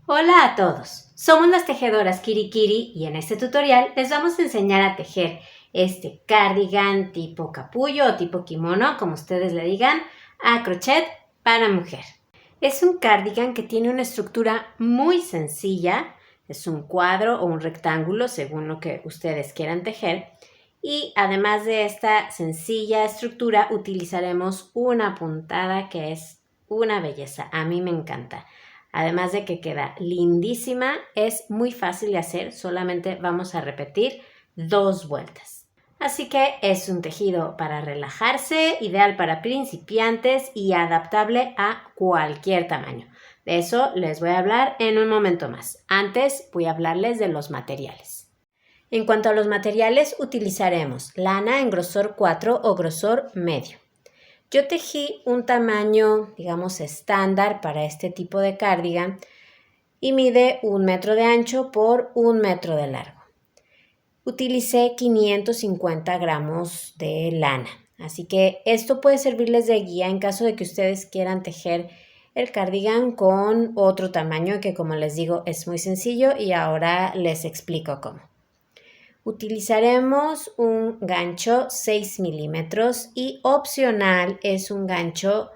Hola a todos, somos las tejedoras Kirikiri y en este tutorial les vamos a enseñar a tejer este cardigan tipo capullo o tipo kimono, como ustedes le digan, a crochet para mujer. Es un cardigan que tiene una estructura muy sencilla, es un cuadro o un rectángulo según lo que ustedes quieran tejer. Y además de esta sencilla estructura utilizaremos una puntada que es una belleza, a mí me encanta. Además de que queda lindísima, es muy fácil de hacer, solamente vamos a repetir 2 vueltas. Así que es un tejido para relajarse, ideal para principiantes y adaptable a cualquier tamaño. De eso les voy a hablar en un momento más. Antes voy a hablarles de los materiales. En cuanto a los materiales, utilizaremos lana en grosor 4 o grosor medio. Yo tejí un tamaño, digamos, estándar para este tipo de cardigan y mide 1 metro de ancho por 1 metro de largo. Utilicé 550 gramos de lana, así que esto puede servirles de guía en caso de que ustedes quieran tejer el cardigan con otro tamaño que, como les digo, es muy sencillo y ahora les explico cómo. Utilizaremos un gancho 6 milímetros y opcional es un gancho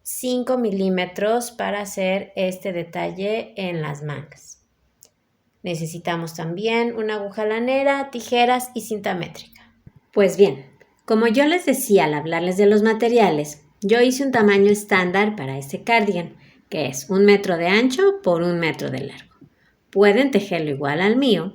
5 milímetros para hacer este detalle en las mangas. Necesitamos también una aguja lanera, tijeras y cinta métrica. Pues bien, como yo les decía al hablarles de los materiales, yo hice un tamaño estándar para este cardigan, que es 1 metro de ancho por 1 metro de largo. Pueden tejerlo igual al mío,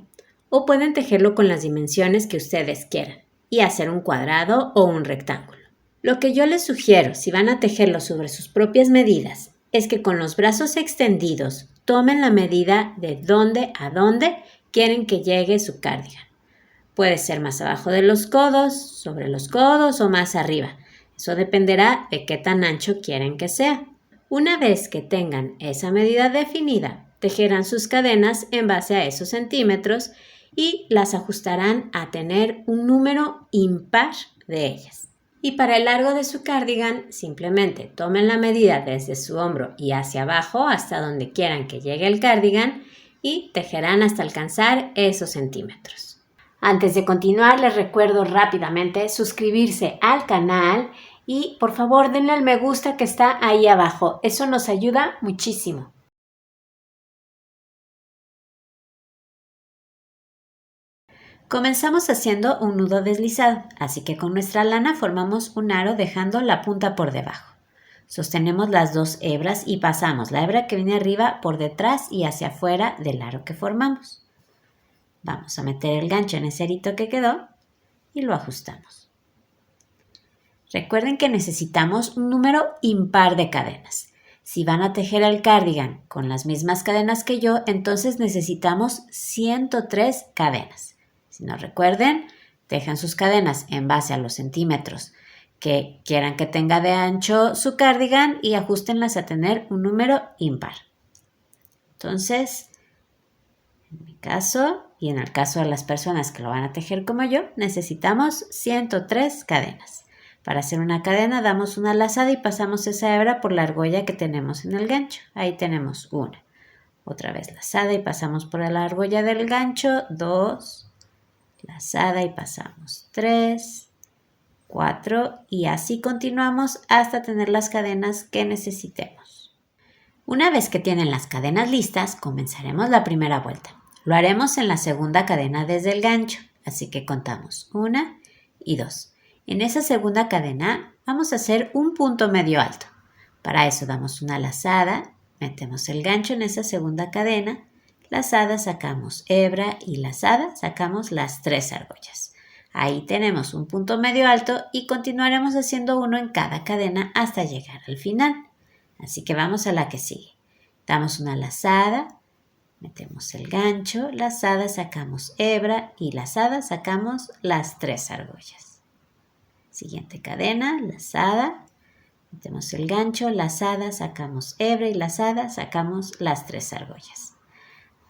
o pueden tejerlo con las dimensiones que ustedes quieran y hacer un cuadrado o un rectángulo. Lo que yo les sugiero si van a tejerlo sobre sus propias medidas es que con los brazos extendidos tomen la medida de dónde a dónde quieren que llegue su cardigan. Puede ser más abajo de los codos, sobre los codos o más arriba. Eso dependerá de qué tan ancho quieren que sea. Una vez que tengan esa medida definida, tejerán sus cadenas en base a esos centímetros y las ajustarán a tener un número impar de ellas. Y para el largo de su cardigan, simplemente tomen la medida desde su hombro y hacia abajo hasta donde quieran que llegue el cardigan y tejerán hasta alcanzar esos centímetros. Antes de continuar, les recuerdo rápidamente suscribirse al canal y por favor denle al me gusta que está ahí abajo. Eso nos ayuda muchísimo. Comenzamos haciendo un nudo deslizado, así que con nuestra lana formamos un aro dejando la punta por debajo. Sostenemos las 2 hebras y pasamos la hebra que viene arriba por detrás y hacia afuera del aro que formamos. Vamos a meter el gancho en ese arito que quedó y lo ajustamos. Recuerden que necesitamos un número impar de cadenas. Si van a tejer el cardigan con las mismas cadenas que yo, entonces necesitamos 103 cadenas. Si no recuerden, tejan sus cadenas en base a los centímetros que quieran que tenga de ancho su cardigan y ajustenlas a tener un número impar. Entonces, en mi caso y en el caso de las personas que lo van a tejer como yo, necesitamos 103 cadenas. Para hacer una cadena damos una lazada y pasamos esa hebra por la argolla que tenemos en el gancho. Ahí tenemos una. Otra vez lazada y pasamos por la argolla del gancho, 2, lazada y pasamos 3, 4 y así continuamos hasta tener las cadenas que necesitemos. Una vez que tienen las cadenas listas, comenzaremos la primera vuelta. Lo haremos en la segunda cadena desde el gancho, así que contamos 1 y 2. En esa segunda cadena vamos a hacer un punto medio alto. Para eso damos una lazada, metemos el gancho en esa segunda cadena, lazada, sacamos hebra y lazada, sacamos las 3 argollas. Ahí tenemos un punto medio alto y continuaremos haciendo uno en cada cadena hasta llegar al final. Así que vamos a la que sigue. Damos una lazada, metemos el gancho, lazada, sacamos hebra y lazada, sacamos las 3 argollas. Siguiente cadena, lazada, metemos el gancho, lazada, sacamos hebra y lazada, sacamos las 3 argollas.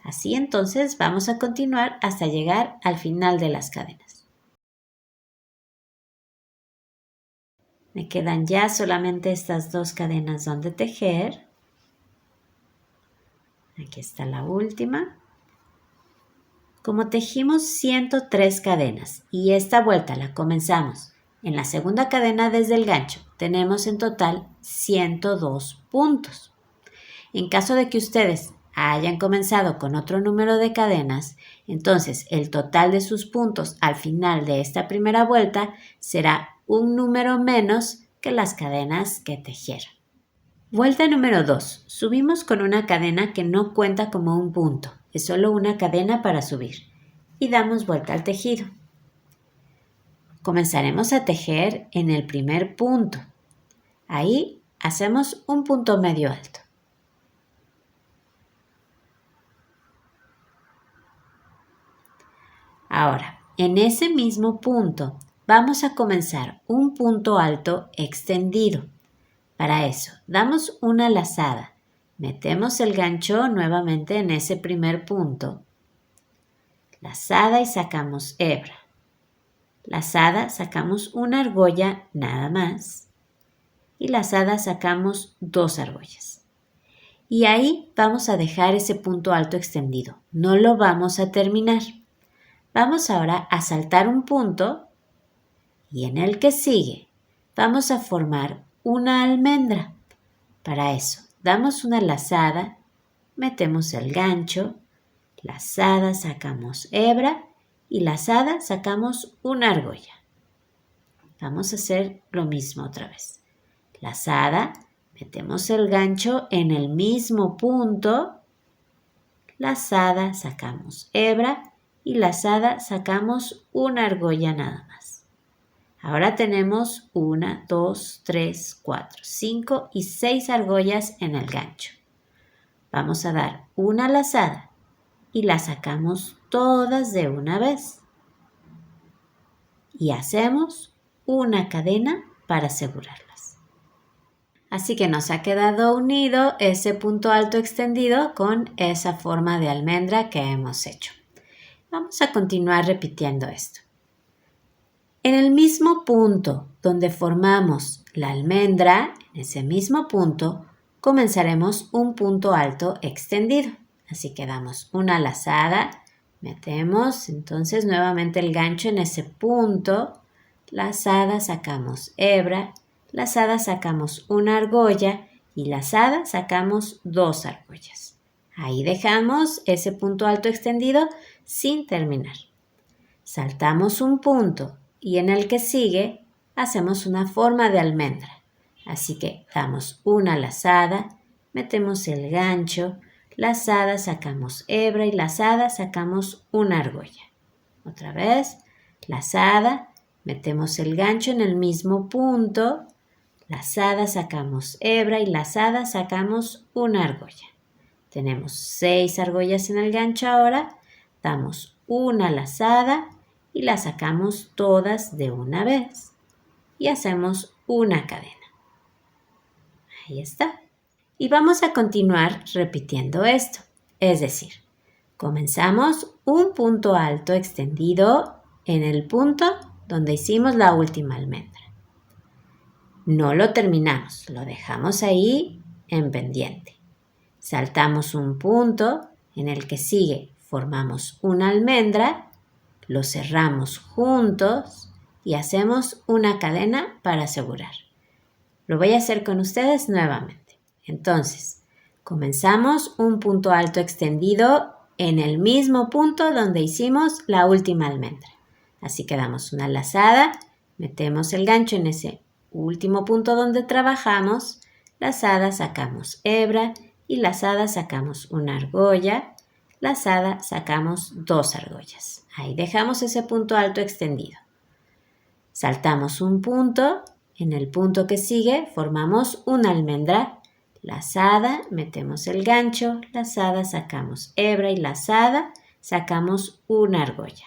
Así entonces vamos a continuar hasta llegar al final de las cadenas. Me quedan ya solamente estas 2 cadenas donde tejer. Aquí está la última. Como tejimos 103 cadenas y esta vuelta la comenzamos en la segunda cadena desde el gancho, tenemos en total 102 puntos. En caso de que ustedes hayan comenzado con otro número de cadenas, entonces el total de sus puntos al final de esta primera vuelta será un número menos que las cadenas que tejieron. Vuelta número 2. Subimos con una cadena que no cuenta como un punto, es solo una cadena para subir y damos vuelta al tejido. Comenzaremos a tejer en el primer punto. Ahí hacemos un punto medio alto. Ahora, en ese mismo punto vamos a comenzar un punto alto extendido. Para eso, damos una lazada. Metemos el gancho nuevamente en ese primer punto. Lazada y sacamos hebra. Lazada, sacamos una argolla nada más. Y lazada, sacamos 2 argollas. Y ahí vamos a dejar ese punto alto extendido. No lo vamos a terminar. Vamos ahora a saltar un punto y en el que sigue vamos a formar una almendra. Para eso, damos una lazada, metemos el gancho, lazada, sacamos hebra y lazada, sacamos una argolla. Vamos a hacer lo mismo otra vez. Lazada, metemos el gancho en el mismo punto, lazada, sacamos hebra y lazada, sacamos una argolla nada más. Ahora tenemos 1, 2, 3, 4, 5 y 6 argollas en el gancho. Vamos a dar una lazada y las sacamos todas de una vez. Y hacemos una cadena para asegurarlas. Así que nos ha quedado unido ese punto alto extendido con esa forma de almendra que hemos hecho. Vamos a continuar repitiendo esto. En el mismo punto donde formamos la almendra, en ese mismo punto, comenzaremos un punto alto extendido. Así que damos una lazada, metemos entonces nuevamente el gancho en ese punto, lazada, sacamos hebra, lazada, sacamos una argolla y lazada, sacamos 2 argollas. Ahí dejamos ese punto alto extendido sin terminar. Saltamos un punto y en el que sigue hacemos una forma de almendra. Así que damos una lazada, metemos el gancho, lazada, sacamos hebra y lazada, sacamos una argolla. Otra vez, lazada, metemos el gancho en el mismo punto, lazada, sacamos hebra y lazada, sacamos una argolla. Tenemos 6 argollas en el gancho ahora, damos una lazada y las sacamos todas de una vez y hacemos una cadena. Ahí está. Y vamos a continuar repitiendo esto, es decir, comenzamos un punto alto extendido en el punto donde hicimos la última almendra. No lo terminamos, lo dejamos ahí en pendiente. Saltamos un punto, en el que sigue formamos una almendra, lo cerramos juntos y hacemos una cadena para asegurar. Lo voy a hacer con ustedes nuevamente. Entonces, comenzamos un punto alto extendido en el mismo punto donde hicimos la última almendra. Así que damos una lazada, metemos el gancho en ese último punto donde trabajamos, lazada, sacamos hebra y lazada, sacamos una argolla, lazada, sacamos 2 argollas. Ahí dejamos ese punto alto extendido. Saltamos un punto, en el punto que sigue formamos una almendra, lazada, metemos el gancho, lazada, sacamos hebra y lazada, sacamos una argolla.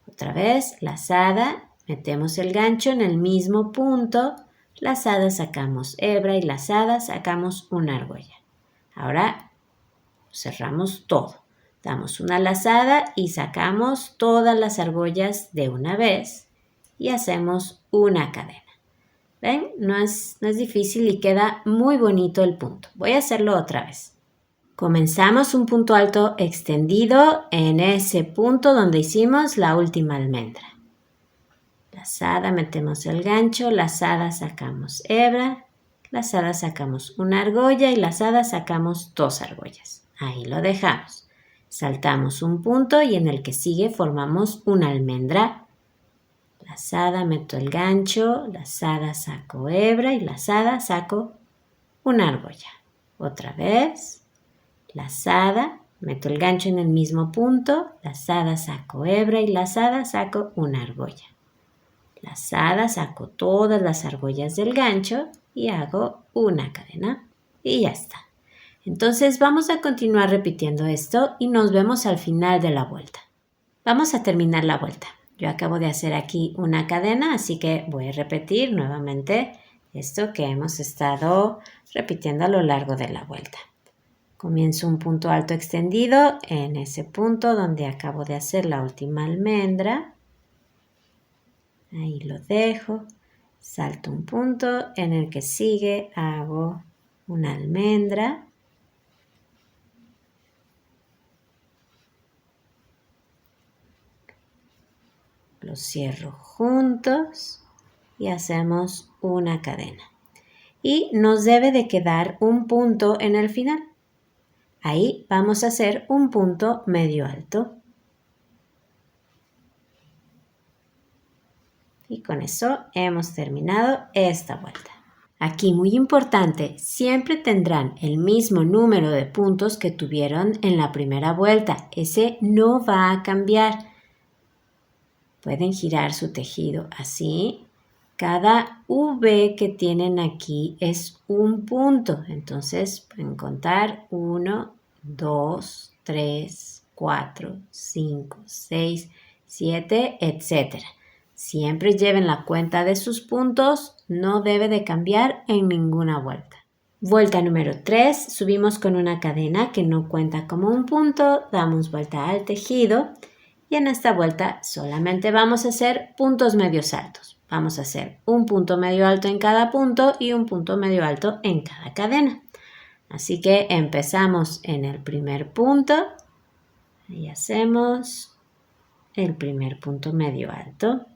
Otra vez, lazada, metemos el gancho en el mismo punto, lazada, sacamos hebra y lazada, sacamos una argolla. Ahora cerramos todo. Damos una lazada y sacamos todas las argollas de una vez y hacemos una cadena. ¿Ven? No es difícil y queda muy bonito el punto. Voy a hacerlo otra vez. Comenzamos un punto alto extendido en ese punto donde hicimos la última almendra. Lazada, metemos el gancho, lazada, sacamos hebra, lazada, sacamos una argolla y lazada, sacamos 2 argollas. Ahí lo dejamos. Saltamos un punto y en el que sigue formamos una almendra. Lazada, meto el gancho, lazada, saco hebra y lazada, saco una argolla. Otra vez. Lazada, meto el gancho en el mismo punto, lazada, saco hebra y lazada, saco una argolla. Lazada, saco todas las argollas del gancho y hago una cadena y ya está. Entonces vamos a continuar repitiendo esto y nos vemos al final de la vuelta. Vamos a terminar la vuelta. Yo acabo de hacer aquí una cadena, así que voy a repetir nuevamente esto que hemos estado repitiendo a lo largo de la vuelta. Comienzo un punto alto extendido en ese punto donde acabo de hacer la última almendra. Ahí lo dejo. Salto un punto en el que sigue, hago una almendra. Los cierro juntos y hacemos una cadena. Y nos debe de quedar un punto en el final. Ahí vamos a hacer un punto medio alto. Y con eso hemos terminado esta vuelta. Aquí muy importante, siempre tendrán el mismo número de puntos que tuvieron en la primera vuelta. Ese no va a cambiar. Pueden girar su tejido así. Cada V que tienen aquí es un punto. Entonces pueden contar 1, 2, 3, 4, 5, 6, 7, etc. Siempre lleven la cuenta de sus puntos. No debe de cambiar en ninguna vuelta. Vuelta número 3. Subimos con una cadena que no cuenta como un punto. Damos vuelta al tejido. Y en esta vuelta solamente vamos a hacer puntos medios altos. Vamos a hacer un punto medio alto en cada punto y un punto medio alto en cada cadena. Así que empezamos en el primer punto y hacemos el primer punto medio alto.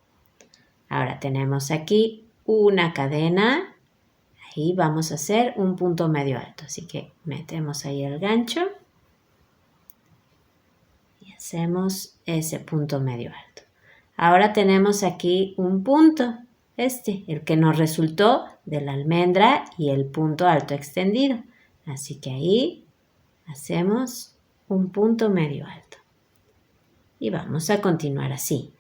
Ahora tenemos aquí una cadena. Ahí vamos a hacer un punto medio alto. Así que metemos ahí el gancho y hacemos ese punto medio alto. Ahora tenemos aquí un punto, el que nos resultó de la almendra y el punto alto extendido. Así que ahí hacemos un punto medio alto. Y vamos a continuar así.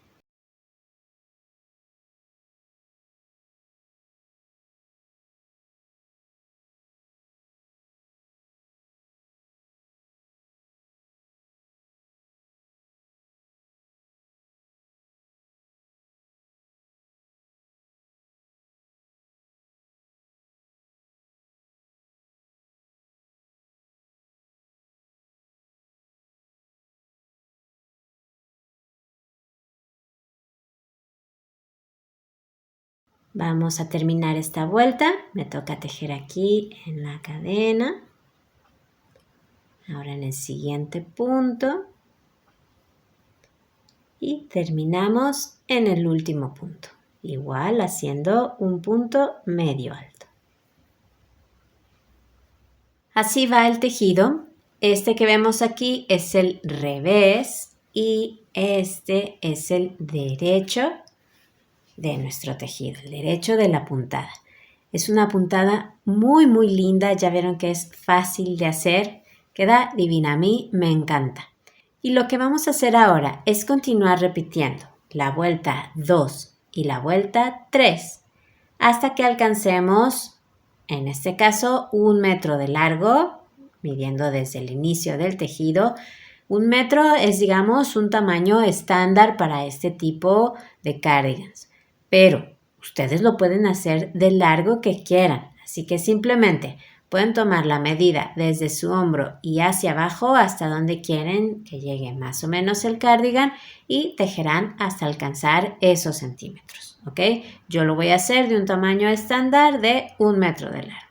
Vamos a terminar esta vuelta. Me toca tejer aquí en la cadena. Ahora en el siguiente punto. Y terminamos en el último punto. Igual haciendo un punto medio alto. Así va el tejido. Este que vemos aquí es el revés y este es el derecho de nuestro tejido, el derecho de la puntada. Es una puntada muy linda, ya vieron que es fácil de hacer, queda divina, a mí me encanta. Y lo que vamos a hacer ahora es continuar repitiendo la vuelta 2 y la vuelta 3 hasta que alcancemos, en este caso, 1 metro de largo, midiendo desde el inicio del tejido. 1 metro es, digamos, un tamaño estándar para este tipo de cardigans. Pero ustedes lo pueden hacer del largo que quieran. Así que simplemente pueden tomar la medida desde su hombro y hacia abajo hasta donde quieren que llegue más o menos el cardigan y tejerán hasta alcanzar esos centímetros. ¿Ok? Yo lo voy a hacer de un tamaño estándar de 1 metro de largo.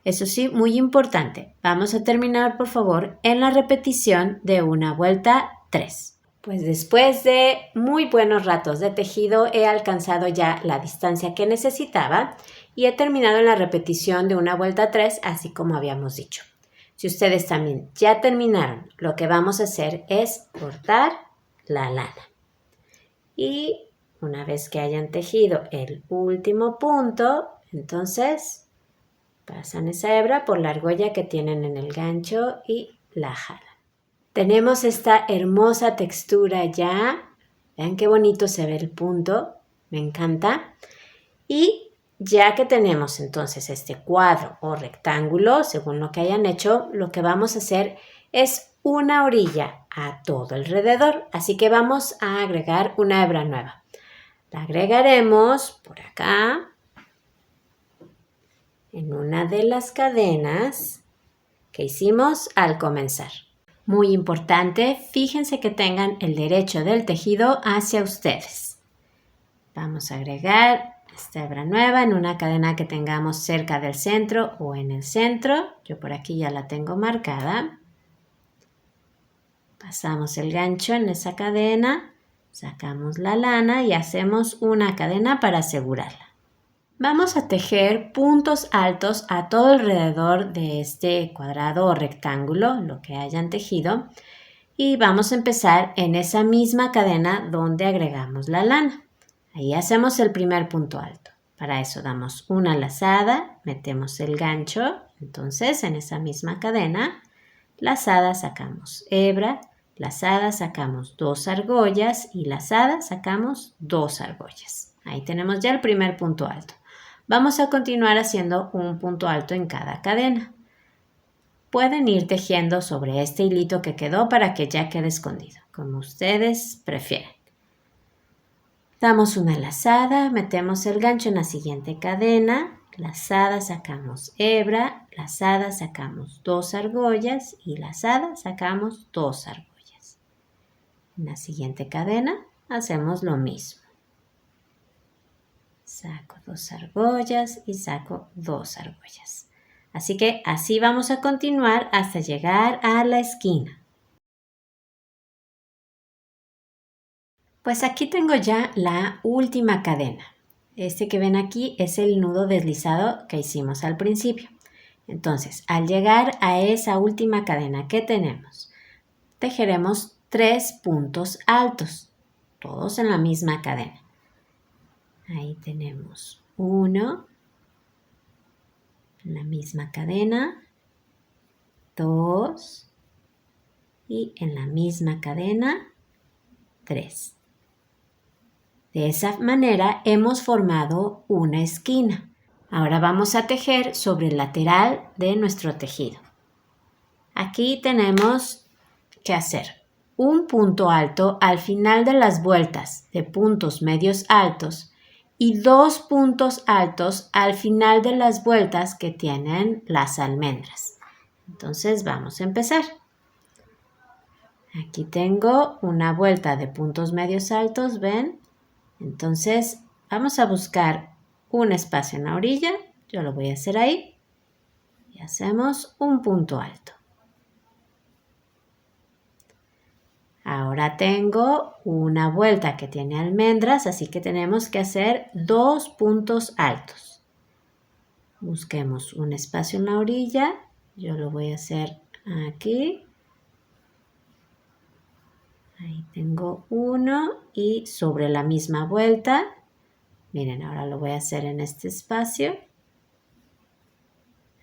Eso sí, muy importante. Vamos a terminar, por favor, en la repetición de una vuelta 3. Pues después de muy buenos ratos de tejido he alcanzado ya la distancia que necesitaba y he terminado en la repetición de una vuelta 3, así como habíamos dicho. Si ustedes también ya terminaron, lo que vamos a hacer es cortar la lana. Y una vez que hayan tejido el último punto, entonces pasan esa hebra por la argolla que tienen en el gancho y la jalan. Tenemos esta hermosa textura ya. Vean qué bonito se ve el punto. Me encanta. Y ya que tenemos entonces este cuadro o rectángulo, según lo que hayan hecho, lo que vamos a hacer es una orilla a todo alrededor. Así que vamos a agregar una hebra nueva. La agregaremos por acá en una de las cadenas que hicimos al comenzar. Muy importante, fíjense que tengan el derecho del tejido hacia ustedes. Vamos a agregar esta hebra nueva en una cadena que tengamos cerca del centro o en el centro. Yo por aquí ya la tengo marcada. Pasamos el gancho en esa cadena, sacamos la lana y hacemos una cadena para asegurarla. Vamos a tejer puntos altos a todo alrededor de este cuadrado o rectángulo, lo que hayan tejido, y vamos a empezar en esa misma cadena donde agregamos la lana. Ahí hacemos el primer punto alto. Para eso damos una lazada, metemos el gancho, entonces en esa misma cadena, lazada sacamos hebra, lazada sacamos 2 argollas y lazada sacamos 2 argollas. Ahí tenemos ya el primer punto alto. Vamos a continuar haciendo un punto alto en cada cadena. Pueden ir tejiendo sobre este hilito que quedó para que ya quede escondido, como ustedes prefieran. Damos una lazada, metemos el gancho en la siguiente cadena, lazada sacamos hebra, lazada sacamos 2 argollas y lazada sacamos 2 argollas. En la siguiente cadena hacemos lo mismo. Saco 2 argollas y saco 2 argollas. Así que así vamos a continuar hasta llegar a la esquina. Pues aquí tengo ya la última cadena. Este que ven aquí es el nudo deslizado que hicimos al principio. Entonces, al llegar a esa última cadena que tenemos, tejeremos 3 puntos altos, todos en la misma cadena. Ahí tenemos 1, en la misma cadena, 2 y en la misma cadena 3. De esa manera hemos formado una esquina. Ahora vamos a tejer sobre el lateral de nuestro tejido. Aquí tenemos que hacer un punto alto al final de las vueltas de puntos medios altos y 2 puntos altos al final de las vueltas que tienen las almendras. Entonces vamos a empezar. Aquí tengo una vuelta de puntos medios altos, ¿ven? Entonces vamos a buscar un espacio en la orilla. Yo lo voy a hacer ahí. Y hacemos un punto alto. Ahora tengo una vuelta que tiene almendras, así que tenemos que hacer 2 puntos altos. Busquemos un espacio en la orilla. Yo lo voy a hacer aquí. Ahí tengo uno y sobre la misma vuelta. Miren, ahora lo voy a hacer en este espacio.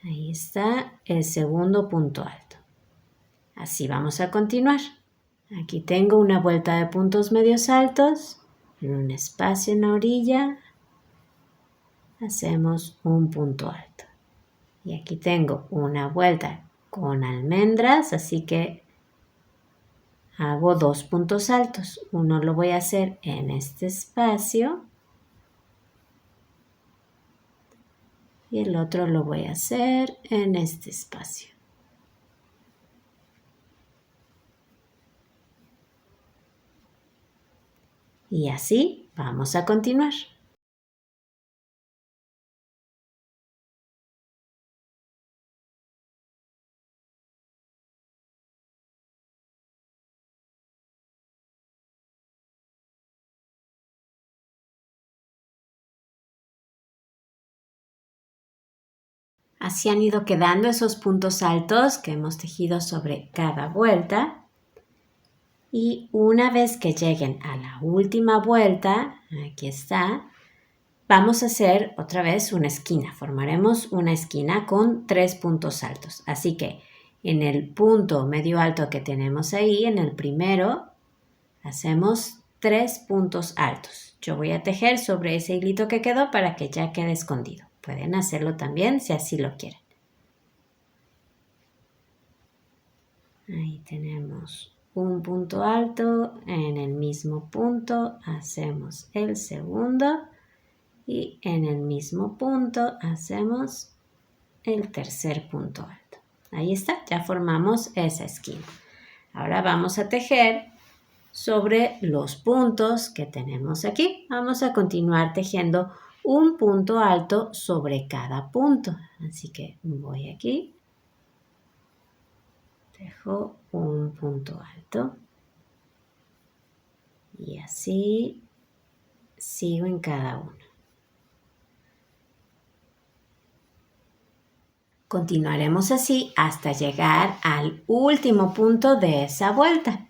Ahí está el segundo punto alto. Así vamos a continuar. Aquí tengo una vuelta de puntos medios altos, en un espacio en la orilla, hacemos un punto alto. Y aquí tengo una vuelta con almendras, así que hago 2 puntos altos. Uno lo voy a hacer en este espacio y el otro lo voy a hacer en este espacio. Y así vamos a continuar. Así han ido quedando esos puntos altos que hemos tejido sobre cada vuelta. Y una vez que lleguen a la última vuelta, aquí está, vamos a hacer otra vez una esquina. Formaremos una esquina con 3 puntos altos. Así que en el punto medio alto que tenemos ahí, en el primero, hacemos 3 puntos altos. Yo voy a tejer sobre ese hilito que quedó para que ya quede escondido. Pueden hacerlo también si así lo quieren. Ahí tenemos un punto alto. En el mismo punto hacemos el segundo. Y en el mismo punto hacemos el tercer punto alto. Ahí está, ya formamos esa esquina. Ahora vamos a tejer sobre los puntos que tenemos aquí. Vamos a continuar tejiendo un punto alto sobre cada punto. Así que voy aquí, tejo un punto alto y así sigo en cada uno. Continuaremos así hasta llegar al último punto de esa vuelta.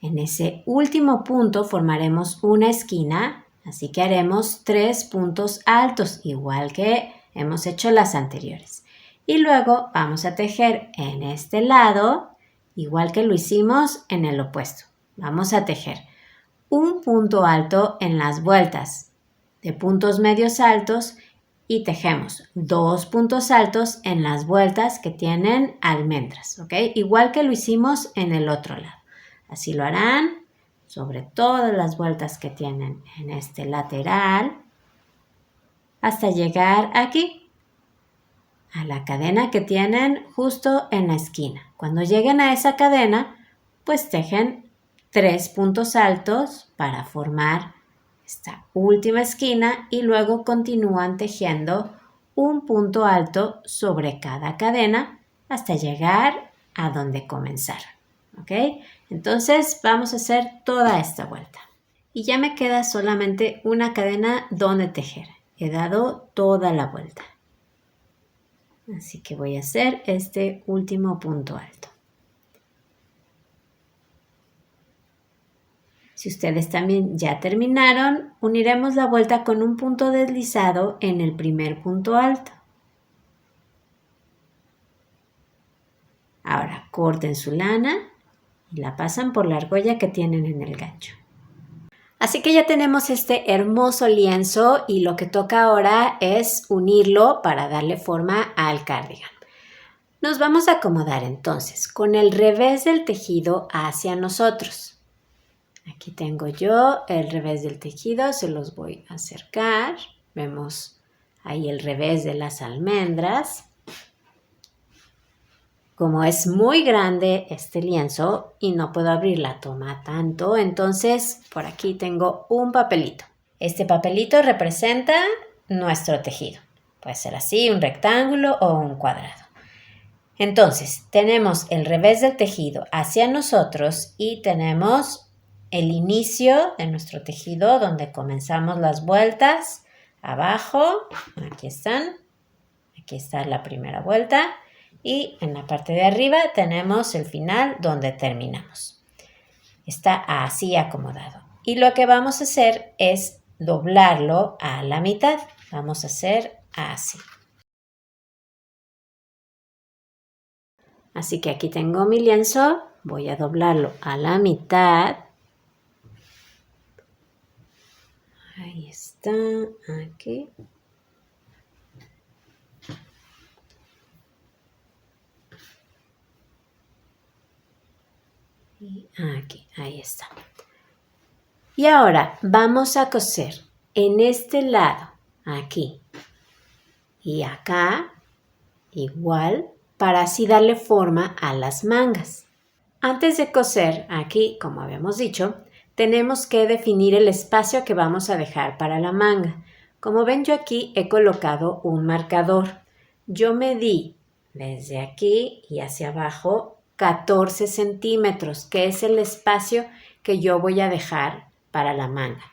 En ese último punto formaremos una esquina, así que haremos 3 puntos altos, igual que hemos hecho las anteriores. Y luego vamos a tejer en este lado, igual que lo hicimos en el opuesto. Vamos a tejer un punto alto en las vueltas de puntos medios altos y tejemos 2 puntos altos en las vueltas que tienen almendras, ¿ok? Igual que lo hicimos en el otro lado. Así lo harán sobre todas las vueltas que tienen en este lateral hasta llegar aquí, a la cadena que tienen justo en la esquina. Cuando lleguen a esa cadena, pues tejen 3 puntos altos para formar esta última esquina y luego continúan tejiendo un punto alto sobre cada cadena hasta llegar a donde comenzaron. ¿Ok? Entonces vamos a hacer toda esta vuelta. Y ya me queda solamente una cadena donde tejer. He dado toda la vuelta. Así que voy a hacer este último punto alto. Si ustedes también ya terminaron, uniremos la vuelta con un punto deslizado en el primer punto alto. Ahora corten su lana y la pasan por la argolla que tienen en el gancho. Así que ya tenemos este hermoso lienzo y lo que toca ahora es unirlo para darle forma al cardigan. Nos vamos a acomodar entonces con el revés del tejido hacia nosotros. Aquí tengo yo el revés del tejido, se los voy a acercar. Vemos ahí el revés de las almendras. Como es muy grande este lienzo y no puedo abrir la toma tanto, entonces por aquí tengo un papelito. Este papelito representa nuestro tejido. Puede ser así, un rectángulo o un cuadrado. Entonces, tenemos el revés del tejido hacia nosotros y tenemos el inicio de nuestro tejido donde comenzamos las vueltas. Abajo, aquí están. Aquí está la primera vuelta. Y en la parte de arriba tenemos el final donde terminamos. Está así acomodado. Y lo que vamos a hacer es doblarlo a la mitad. Vamos a hacer así. Así que aquí tengo mi lienzo. Voy a doblarlo a la mitad. Ahí está. Aquí. Y aquí, ahí está. Y ahora vamos a coser en este lado, aquí y acá, igual, para así darle forma a las mangas. Antes de coser aquí, como habíamos dicho, tenemos que definir el espacio que vamos a dejar para la manga. Como ven, yo aquí he colocado un marcador. Yo medí desde aquí y hacia abajo 14 centímetros, que es el espacio que yo voy a dejar para la manga.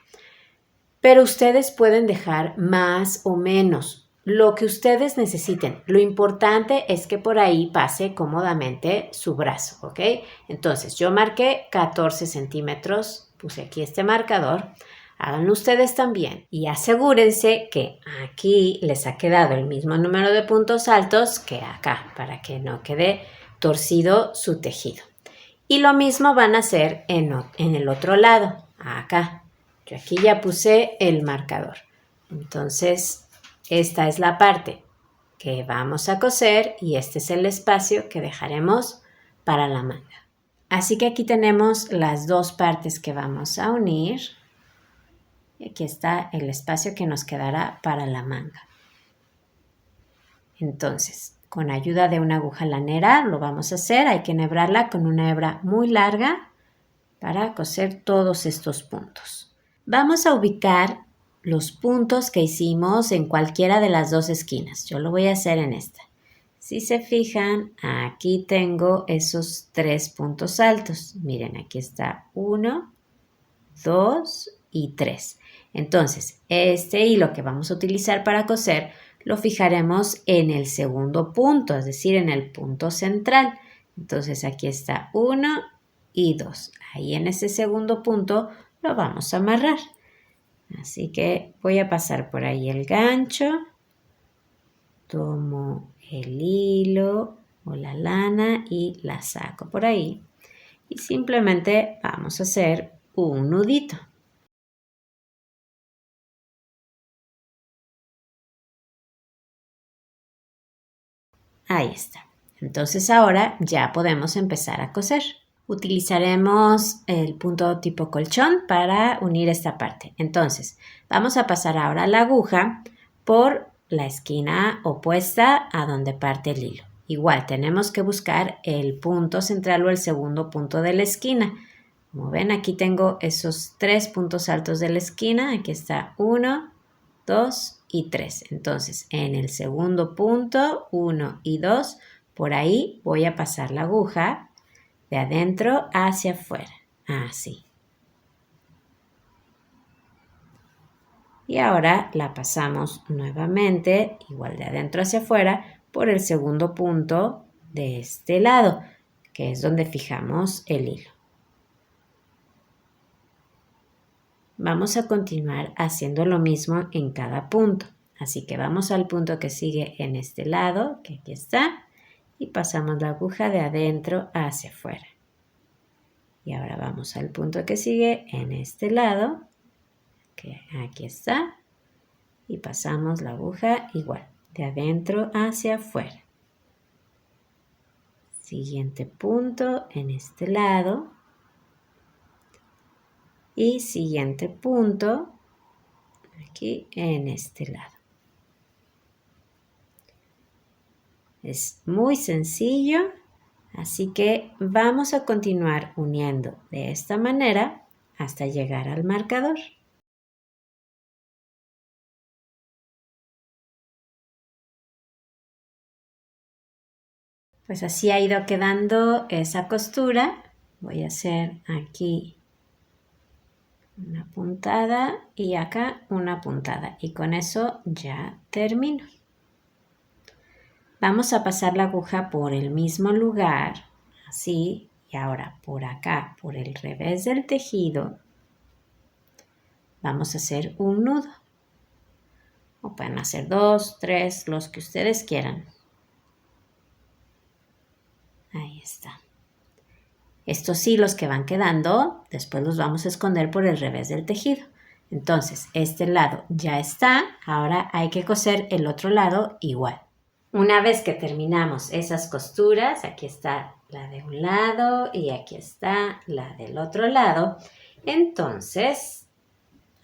Pero ustedes pueden dejar más o menos. lo que ustedes necesiten. Lo importante es que por ahí pase cómodamente su brazo, ¿ok? Entonces, yo marqué 14 centímetros, puse aquí este marcador. Háganlo ustedes también y asegúrense que aquí les ha quedado el mismo número de puntos altos que acá, para que no quede torcido su tejido. Y lo mismo van a hacer en el otro lado, acá. Yo aquí ya puse el marcador. Entonces, esta es la parte que vamos a coser y este es el espacio que dejaremos para la manga. Así que aquí tenemos las dos partes que vamos a unir. Y aquí está el espacio que nos quedará para la manga. Entonces, con ayuda de una aguja lanera lo vamos a hacer. Hay que enhebrarla con una hebra muy larga para coser todos estos puntos. Vamos a ubicar los puntos que hicimos en cualquiera de las dos esquinas. Yo lo voy a hacer en esta. Si se fijan, aquí tengo esos 3 puntos altos. Miren, aquí está 1, 2 y 3. Entonces, este hilo que vamos a utilizar para coser lo fijaremos en el segundo punto, es decir, en el punto central. Entonces, aquí está 1 y 2. Ahí en ese segundo punto lo vamos a amarrar. Así que voy a pasar por ahí el gancho, tomo el hilo o la lana y la saco por ahí y simplemente vamos a hacer un nudito. Ahí está. Entonces ahora ya podemos empezar a coser. Utilizaremos el punto tipo colchón para unir esta parte. Entonces vamos a pasar ahora la aguja por la esquina opuesta a donde parte el hilo. Igual tenemos que buscar el punto central o el segundo punto de la esquina. Como ven, aquí tengo esos 3 puntos altos de la esquina. Aquí está 1, 2 y 3. Entonces, en el segundo punto, 1 y 2, por ahí voy a pasar la aguja de adentro hacia afuera. Así. Y ahora la pasamos nuevamente, igual de adentro hacia afuera, por el segundo punto de este lado, que es donde fijamos el hilo. Vamos a continuar haciendo lo mismo en cada punto. Así que vamos al punto que sigue en este lado, que aquí está, y pasamos la aguja de adentro hacia afuera. Y ahora vamos al punto que sigue en este lado, que aquí está, y pasamos la aguja igual, de adentro hacia afuera. Siguiente punto en este lado. Y siguiente punto aquí en este lado. Es muy sencillo, así que vamos a continuar uniendo de esta manera hasta llegar al marcador. Pues así ha ido quedando esa costura. Voy a hacer aquí una puntada y acá una puntada y con eso ya termino. Vamos a pasar la aguja por el mismo lugar, así, y ahora por acá, por el revés del tejido, vamos a hacer un nudo. O pueden hacer 2, 3, los que ustedes quieran. Ahí está. Estos hilos que van quedando, después los vamos a esconder por el revés del tejido. Entonces, este lado ya está, ahora hay que coser el otro lado igual. Una vez que terminamos esas costuras, aquí está la de un lado y aquí está la del otro lado. Entonces,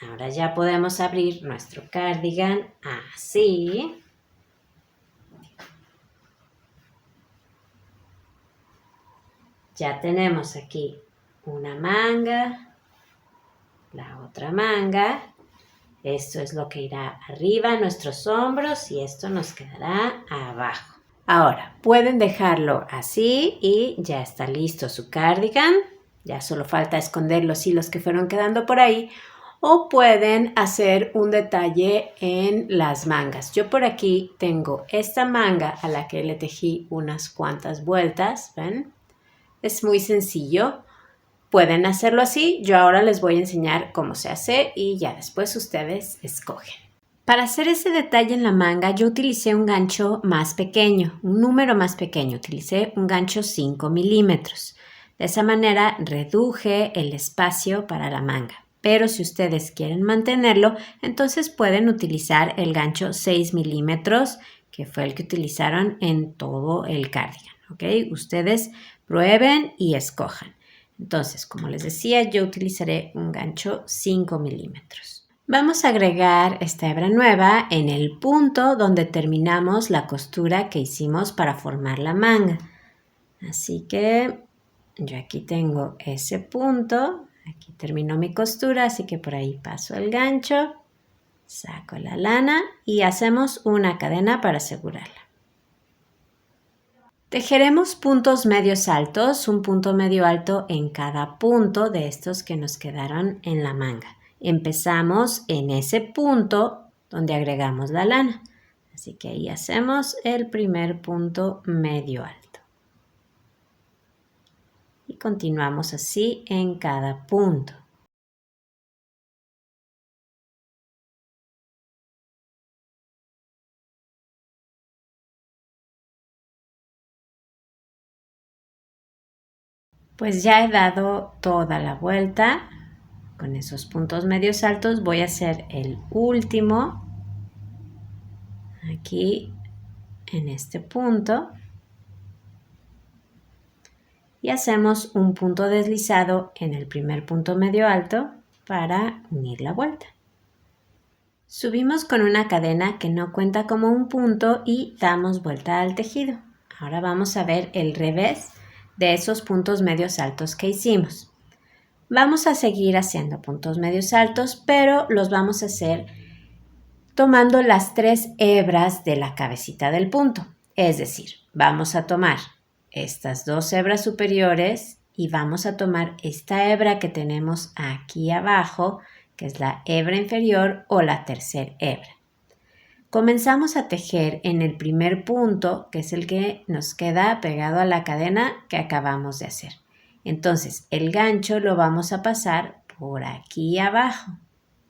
ahora ya podemos abrir nuestro cardigan así. Ya tenemos aquí una manga, la otra manga. Esto es lo que irá arriba a nuestros hombros y esto nos quedará abajo. Ahora, pueden dejarlo así y ya está listo su cardigan. Ya solo falta esconder los hilos que fueron quedando por ahí. o pueden hacer un detalle en las mangas. Yo por aquí tengo esta manga a la que le tejí unas cuantas vueltas, ¿ven? Es muy sencillo. Pueden hacerlo así. Yo ahora les voy a enseñar cómo se hace y ya después ustedes escogen. Para hacer ese detalle en la manga yo utilicé un gancho más pequeño, un número más pequeño. Utilicé un gancho 5 milímetros. De esa manera reduje el espacio para la manga. Pero si ustedes quieren mantenerlo, entonces pueden utilizar el gancho 6 milímetros, que fue el que utilizaron en todo el cardigan. ¿Ok? Ustedes prueben y escojan. Entonces, como les decía, yo utilizaré un gancho 5 milímetros. Vamos a agregar esta hebra nueva en el punto donde terminamos la costura que hicimos para formar la manga. Así que yo aquí tengo ese punto, aquí terminó mi costura, así que por ahí paso el gancho, saco la lana y hacemos una cadena para asegurarla. Tejeremos puntos medios altos, un punto medio alto en cada punto de estos que nos quedaron en la manga. Empezamos en ese punto donde agregamos la lana. Así que ahí hacemos el primer punto medio alto. Y continuamos así en cada punto. Pues ya he dado toda la vuelta. Con esos puntos medios altos voy a hacer el último. Aquí en este punto. Y hacemos un punto deslizado en el primer punto medio alto para unir la vuelta. Subimos con una cadena que no cuenta como un punto y damos vuelta al tejido. Ahora vamos a ver el revés de esos puntos medios altos que hicimos. Vamos a seguir haciendo puntos medios altos, pero los vamos a hacer tomando las 3 hebras de la cabecita del punto. Es decir, vamos a tomar estas 2 hebras superiores y vamos a tomar esta hebra que tenemos aquí abajo, que es la hebra inferior o la tercera hebra. Comenzamos a tejer en el primer punto, que es el que nos queda pegado a la cadena que acabamos de hacer. Entonces, el gancho lo vamos a pasar por aquí abajo,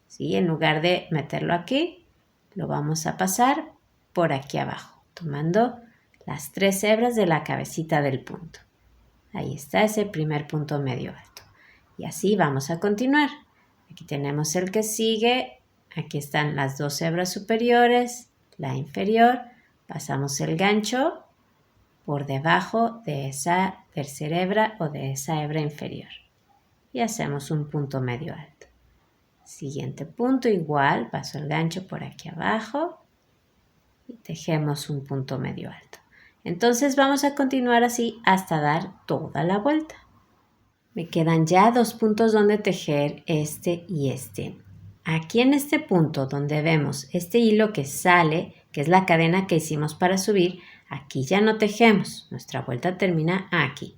¿sí? En lugar de meterlo aquí, lo vamos a pasar por aquí abajo, tomando las 3 hebras de la cabecita del punto. Ahí está ese primer punto medio alto. Y así vamos a continuar. Aquí tenemos el que sigue. Aquí están las 2 hebras superiores, la inferior. Pasamos el gancho por debajo de esa tercera hebra o de esa hebra inferior. Y hacemos un punto medio alto. Siguiente punto igual, paso el gancho por aquí abajo y tejemos un punto medio alto. Entonces vamos a continuar así hasta dar toda la vuelta. Me quedan ya 2 puntos donde tejer este y este. Aquí en este punto donde vemos este hilo que sale, que es la cadena que hicimos para subir, aquí ya no tejemos. Nuestra vuelta termina aquí.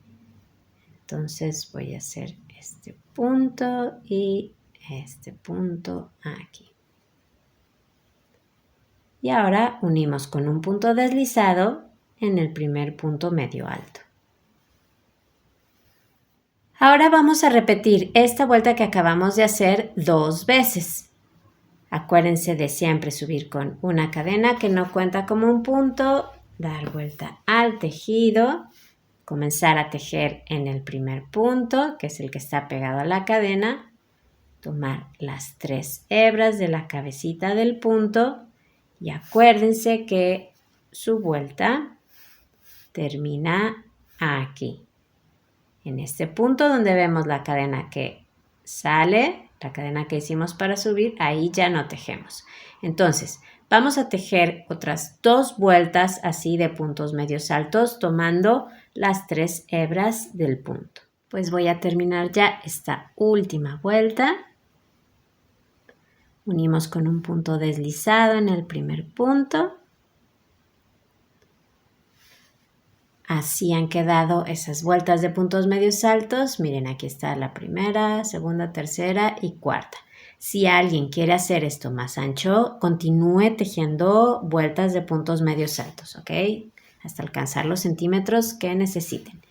Entonces voy a hacer este punto y este punto aquí. Y ahora unimos con un punto deslizado en el primer punto medio alto. Ahora vamos a repetir esta vuelta que acabamos de hacer 2 veces. Acuérdense de siempre subir con una cadena que no cuenta como un punto, dar vuelta al tejido, comenzar a tejer en el primer punto, que es el que está pegado a la cadena, tomar las 3 hebras de la cabecita del punto y acuérdense que su vuelta termina aquí. En este punto donde vemos la cadena que sale, la cadena que hicimos para subir, ahí ya no tejemos. Entonces, vamos a tejer otras 2 vueltas así de puntos medios altos tomando las 3 hebras del punto. Pues voy a terminar ya esta última vuelta. Unimos con un punto deslizado en el primer punto. Así han quedado esas vueltas de puntos medios altos. Miren, aquí está la primera, segunda, tercera y cuarta. Si alguien quiere hacer esto más ancho, continúe tejiendo vueltas de puntos medios altos, ¿ok? Hasta alcanzar los centímetros que necesiten.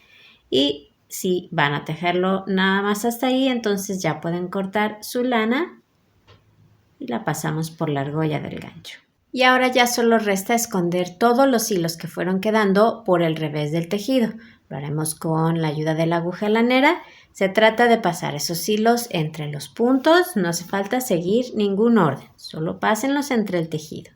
Y si van a tejerlo nada más hasta ahí, entonces ya pueden cortar su lana y la pasamos por la argolla del gancho. Y ahora ya solo resta esconder todos los hilos que fueron quedando por el revés del tejido. Lo haremos con la ayuda de la aguja lanera. Se trata de pasar esos hilos entre los puntos, no hace falta seguir ningún orden, solo pásenlos entre el tejido.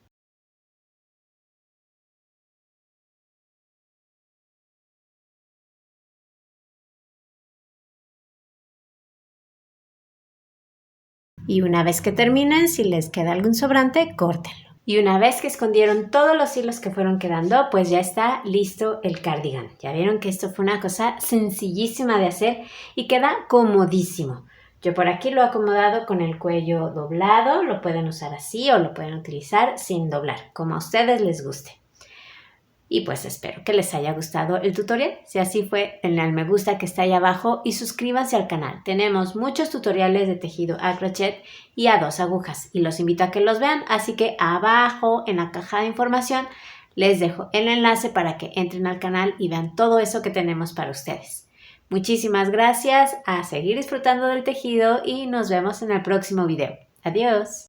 Y una vez que terminen, si les queda algún sobrante, córtenlo. Y una vez que escondieron todos los hilos que fueron quedando, pues ya está listo el cardigan. Ya vieron que esto fue una cosa sencillísima de hacer y queda comodísimo. Yo por aquí lo he acomodado con el cuello doblado, lo pueden usar así o lo pueden utilizar sin doblar, como a ustedes les guste. Y pues espero que les haya gustado el tutorial. Si así fue, denle al me gusta que está ahí abajo y suscríbanse al canal. Tenemos muchos tutoriales de tejido a crochet y a 2 agujas y los invito a que los vean. Así que abajo en la caja de información les dejo el enlace para que entren al canal y vean todo eso que tenemos para ustedes. Muchísimas gracias, a seguir disfrutando del tejido y nos vemos en el próximo video. Adiós.